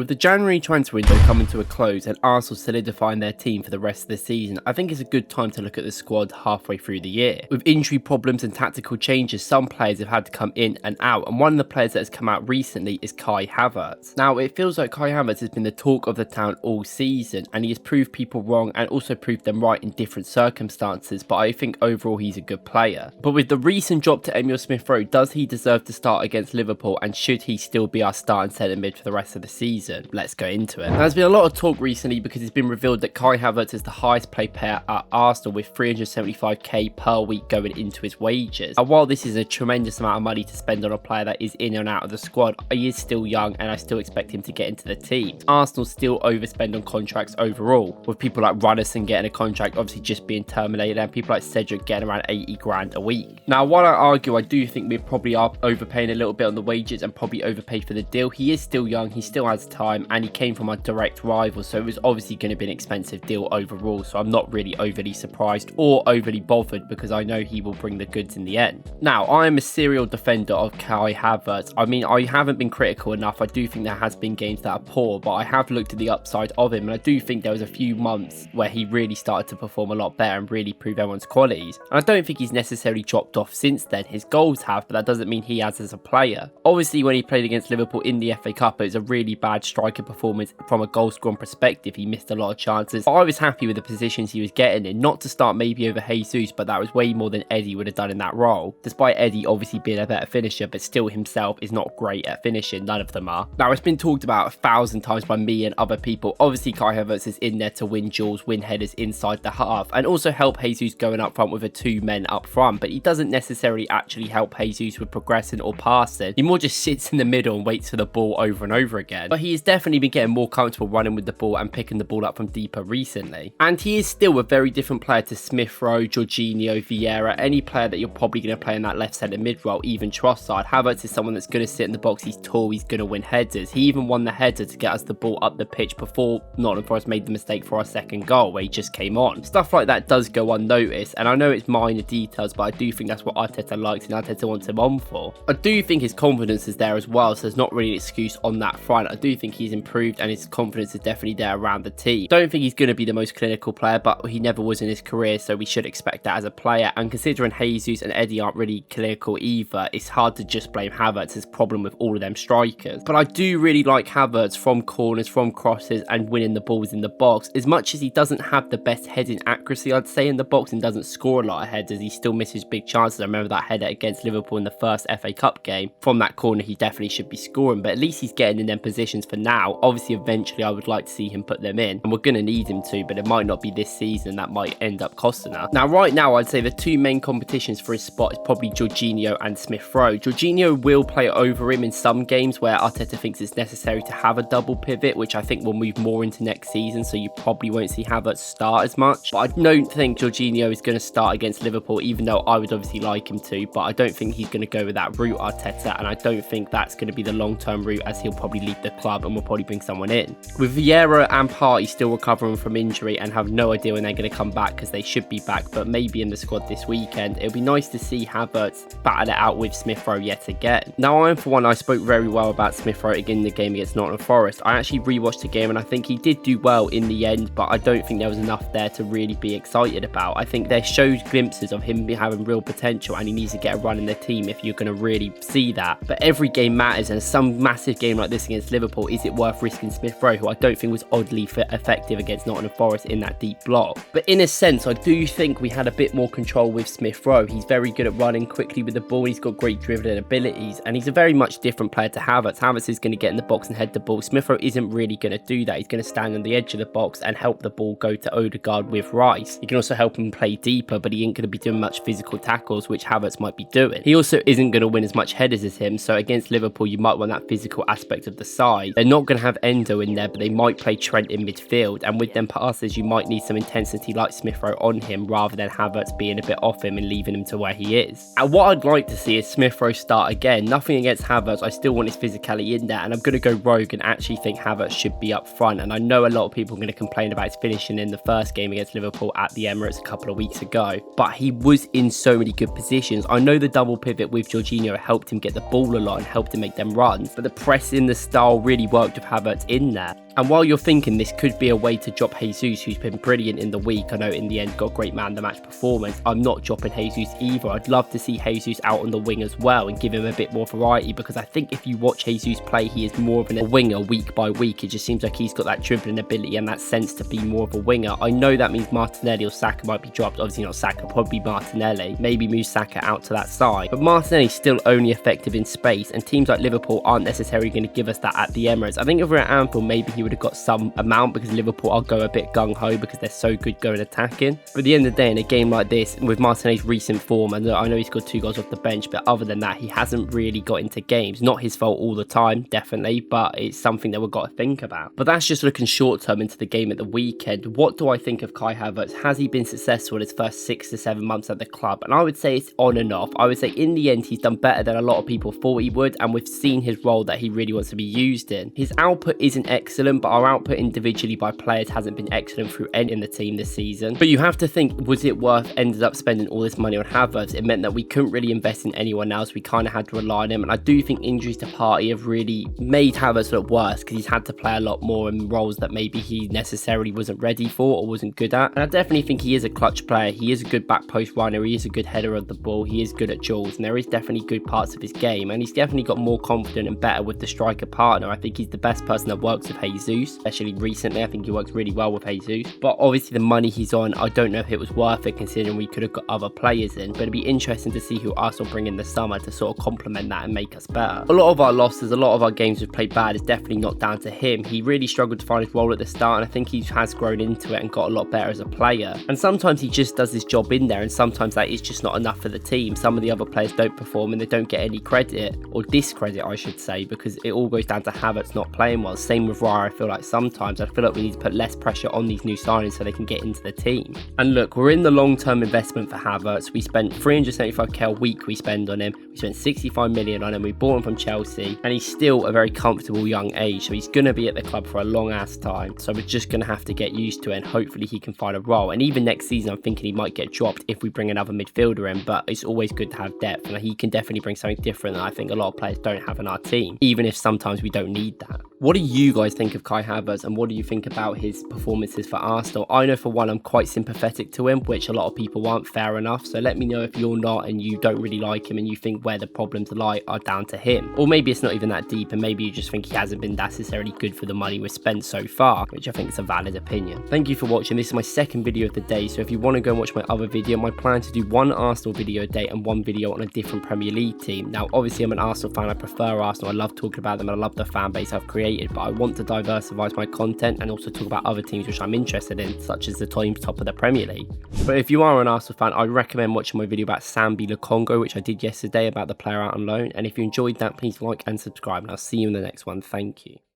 With the January transfer window coming to a close and Arsenal solidifying their team for the rest of the season, I think it's a good time to look at the squad halfway through the year. With injury problems and tactical changes, some players have had to come in and out, and one of the players that has come out recently is Kai Havertz. Now, it feels like Kai Havertz has been the talk of the town all season, and he has proved people wrong and also proved them right in different circumstances, but I think overall he's a good player. But with the recent drop to Emile Smith-Rowe, does he deserve to start against Liverpool, and should he still be our starting centre mid for the rest of the season? Let's go into it. Now, there's been a lot of talk recently because it's been revealed that Kai Havertz is the highest paid player at Arsenal with 375k per week going into his wages. And while this is a tremendous amount of money to spend on a player that is in and out of the squad, he is still young and I still expect him to get into the team. Arsenal still overspend on contracts overall, with people like Runnison getting a contract obviously just being terminated and people like Cedric getting around 80 grand a week. Now, while I argue I do think we probably are overpaying a little bit on the wages and probably overpaid for the deal, he is still young, he still has time, and he came from a direct rival, so it was obviously going to be an expensive deal overall, so I'm not really overly surprised or overly bothered because I know he will bring the goods in the end. Now, I am a serial defender of Kai Havertz. I mean, I haven't been critical enough. I do think there has been games that are poor, but I have looked at the upside of him, and I do think there was a few months where he really started to perform a lot better and really prove everyone's qualities, and I don't think he's necessarily dropped off since then. His goals have, but that doesn't mean he has as a player. Obviously, when he played against Liverpool in the FA Cup, it was a really bad striker performance from a goal scoring perspective. He missed a lot of chances, but I was happy with the positions he was getting in, not to start maybe over Jesus, but that was way more than Eddie would have done in that role, despite Eddie obviously being a better finisher, but still himself is not great at finishing. None of them are. Now, it's been talked about 1,000 times by me and other people. Obviously, Kai Havertz is in there to win duels, win headers inside the half, and also help Jesus going up front with a 2 men up front, but he doesn't necessarily actually help Jesus with progressing or passing. He more just sits in the middle and waits for the ball over and over again. But he has definitely been getting more comfortable running with the ball and picking the ball up from deeper recently. And he is still a very different player to Smith-Rowe, Jorginho, Vieira, any player that you're probably going to play in that left centre mid role, even Trossard. Havertz is someone that's going to sit in the box, he's tall, he's going to win headers. He even won the header to get us the ball up the pitch before Nottingham Forest made the mistake for our second goal where he just came on. Stuff like that does go unnoticed, and I know it's minor details, but I do think that's what Arteta likes and Arteta wants him on for. I do think his confidence is there as well, so there's not really an excuse on that front. I do think he's improved and his confidence is definitely there around the team. Don't think he's going to be the most clinical player, but he never was in his career, so we should expect that as a player. And considering Jesus and Eddie aren't really clinical either, it's hard to just blame Havertz's problem with all of them strikers. But I do really like Havertz from corners, from crosses, and winning the balls in the box. As much as he doesn't have the best heading accuracy, I'd say, in the box and doesn't score a lot of headers, he still misses big chances. I remember that header against Liverpool in the first FA Cup game. From that corner, he definitely should be scoring, but at least he's getting in them positions for now. Obviously, eventually, I would like to see him put them in, and we're going to need him to, but it might not be this season. That might end up costing us. Now, right now, I'd say the two main competitions for his spot is probably Jorginho and Smith-Rowe. Jorginho will play over him in some games where Arteta thinks it's necessary to have a double pivot, which I think will move more into next season, so you probably won't see Havertz start as much. But I don't think Jorginho is going to start against Liverpool, even though I would obviously like him to, but I don't think he's going to go with that route, Arteta, and I don't think that's going to be the long-term route, as he'll probably leave the club and will probably bring someone in. With Vieira and Partey still recovering from injury and have no idea when they're going to come back, because they should be back, but maybe in the squad this weekend, it'll be nice to see Havertz battle it out with Smith-Rowe yet again. Now, for one, I spoke very well about Smith-Rowe again in the game against Nottingham Forest. I actually rewatched the game and I think he did do well in the end, but I don't think there was enough there to really be excited about. I think there showed glimpses of him having real potential, and he needs to get a run in the team if you're going to really see that. But every game matters, and some massive game like this against Liverpool, is it worth risking Smith-Rowe, who I don't think was oddly effective against Nottingham Forest in that deep block? But in a sense, I do think we had a bit more control with Smith-Rowe. He's very good at running quickly with the ball, he's got great dribbling abilities, and he's a very much different player to Havertz. Havertz is going to get in the box and head the ball. Smith-Rowe isn't really going to do that. He's going to stand on the edge of the box and help the ball go to Odegaard with Rice. He can also help him play deeper, but he ain't going to be doing much physical tackles, which Havertz might be doing. He also isn't going to win as much headers as him, so against Liverpool, you might want that physical aspect of the side. They're not going to have Endo in there, but they might play Trent in midfield, and with them passes, you might need some intensity like Smith-Rowe on him, rather than Havertz being a bit off him and leaving him to where he is. And what I'd like to see is Smith-Rowe start again. Nothing against Havertz, I still want his physicality in there, and I'm going to go rogue and actually think Havertz should be up front. And I know a lot of people are going to complain about his finishing in the first game against Liverpool at the Emirates a couple of weeks ago, but he was in so many good positions. I know the double pivot with Jorginho helped him get the ball a lot and helped him make them runs, but the press in the style really worked with Havertz in there. And while you're thinking this could be a way to drop Jesus, who's been brilliant in the week, I know in the end got great man of the match performance, I'm not dropping Jesus either. I'd love to see Jesus out on the wing as well and give him a bit more variety, because I think if you watch Jesus play, he is more of a winger week by week. It just seems like he's got that dribbling ability and that sense to be more of a winger. I know that means Martinelli or Saka might be dropped. Obviously not Saka, probably Martinelli. Maybe move Saka out to that side. But Martinelli's still only effective in space, and teams like Liverpool aren't necessarily going to give us that at the Emirates. I think if we're at Anfield, maybe he would have got some amount, because Liverpool are go a bit gung-ho because they're so good going attacking. But at the end of the day, in a game like this, with Martinelli's recent form, and I know he's got 2 goals off the bench, but other than that, he hasn't really got into games. Not his fault all the time, definitely, but it's something that we've got to think about. But that's just looking short-term into the game at the weekend. What do I think of Kai Havertz? Has he been successful in his first 6 to 7 months at the club? And I would say it's on and off. I would say in the end, he's done better than a lot of people thought he would, and we've seen his role that he really wants to be used in. His output isn't excellent, but our output individually by players hasn't been excellent through any in the team this season. But you have to think, was it worth ended up spending all this money on Havertz? It meant that we couldn't really invest in anyone else. We kind of had to rely on him, and I do think injuries to Partey have really made Havertz look worse, because he's had to play a lot more in roles that maybe he necessarily wasn't ready for or wasn't good at. And I definitely think he is a clutch player. He is a good back post runner. He is a good header of the ball. He is good at duels, and there is definitely good parts of his game, and he's definitely got more confident and better with the striker partner. I think he's the best person that works with Jesus, especially recently. I think he works really well with Jesus, but obviously the money he's on, I don't know if it was worth it, considering we could have got other players in. But it'd be interesting to see who Arsenal bring in the summer to sort of complement that and make us better. A lot of our losses, a lot of our games we've played bad is definitely not down to him. He really struggled to find his role at the start, and I think he has grown into it and got a lot better as a player. And sometimes he just does his job in there, and sometimes that is just not enough for the team. Some of the other players don't perform and they don't get any credit, or discredit I should say, because it all goes down to Havertz not playing well. Same with Raya. I feel like sometimes we need to put less pressure on these new signings so they can get into the team. And look, we're in the long-term investment for Havertz. We spent 375k a week we spend on him. We spent 65 million on him. We bought him from Chelsea, and he's still a very comfortable young age, so he's going to be at the club for a long ass time. So we're just going to have to get used to it, and hopefully he can find a role. And even next season, I'm thinking he might get dropped if we bring another midfielder in, but it's always good to have depth, and he can definitely bring something different that I think a lot of players don't have in our team, even if sometimes we don't need that. What do you guys think of Kai Havertz, and what do you think about his performances for Arsenal? I know for one, I'm quite sympathetic to him, which a lot of people aren't. Fair enough. So let me know if you're not and you don't really like him and you think where the problems lie are down to him. Or maybe it's not even that deep, and maybe you just think he hasn't been necessarily good for the money we've spent so far, which I think is a valid opinion. Thank you for watching. This is my second video of the day, so if you want to go and watch my other video, my plan to do one Arsenal video a day and one video on a different Premier League team. Now obviously I'm an Arsenal fan, I prefer Arsenal, I love talking about them, and I love the fan base I've created, but I want to diversify my content and also talk about other teams which I'm interested in, such as the teams top of the Premier League. But if you are an Arsenal fan, I recommend watching my video about Sambi Lukongo, which I did yesterday about the player out on loan. And if you enjoyed that, please like and subscribe, and I'll see you in the next one. Thank you.